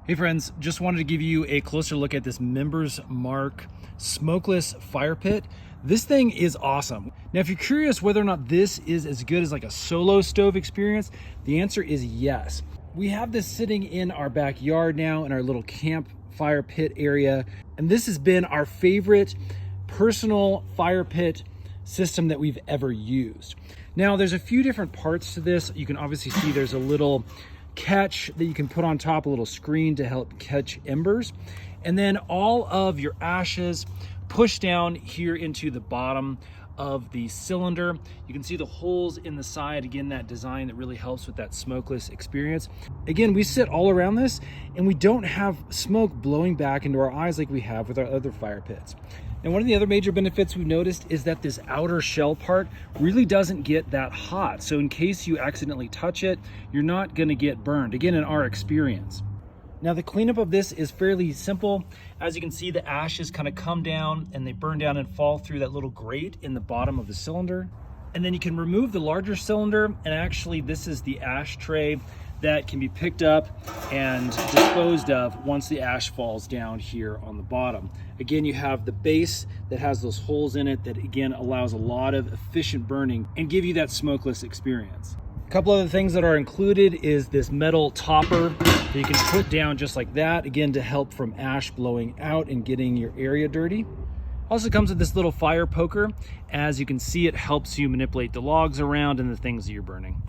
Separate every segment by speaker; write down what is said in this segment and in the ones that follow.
Speaker 1: Hey friends, just wanted to give you a closer look at this Members Mark smokeless fire pit. This thing is awesome. Now, if you're curious whether or not this is as good as like a solo stove experience, the answer is yes. We have this sitting in our backyard now in our little campfire pit area. And this has been our favorite personal fire pit system that we've ever used. Now, there's a few different parts to this. You can obviously see there's a little catch that you can put on top, a little screen to help catch embers, and then all of your ashes push down here into the bottom of the cylinder. You can see the holes in the side, again, that design that really helps with that smokeless experience. Again, we sit all around this and we don't have smoke blowing back into our eyes like we have with our other fire pits. And one of the other major benefits we've noticed is that this outer shell part really doesn't get that hot. So in case you accidentally touch it, you're not gonna get burned, again, in our experience. Now, the cleanup of this is fairly simple. As you can see, the ashes kind of come down and they burn down and fall through that little grate in the bottom of the cylinder. And then you can remove the larger cylinder, and actually this is the ash tray that can be picked up and disposed of once the ash falls down here on the bottom. Again, you have the base that has those holes in it that again allows a lot of efficient burning and give you that smokeless experience. A couple other things that are included is this metal topper that you can put down just like that, again, to help from ash blowing out and getting your area dirty. Also comes with this little fire poker. As you can see, it helps you manipulate the logs around and the things that you're burning.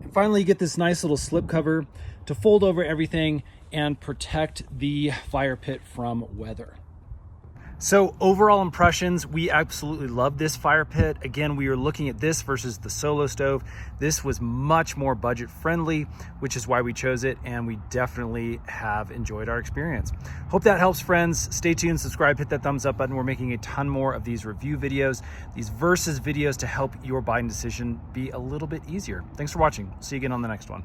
Speaker 1: And finally, you get this nice little slip cover to fold over everything and protect the fire pit from weather. So overall impressions, we absolutely love this fire pit. Again, we are looking at this versus the solo stove. This was much more budget friendly, which is why we chose it, and we definitely have enjoyed our experience. Hope that helps, friends. Stay tuned, subscribe, hit that thumbs up button. We're making a ton more of these review videos, these versus videos to help your buying decision be a little bit easier. Thanks for watching. See you again on the next one.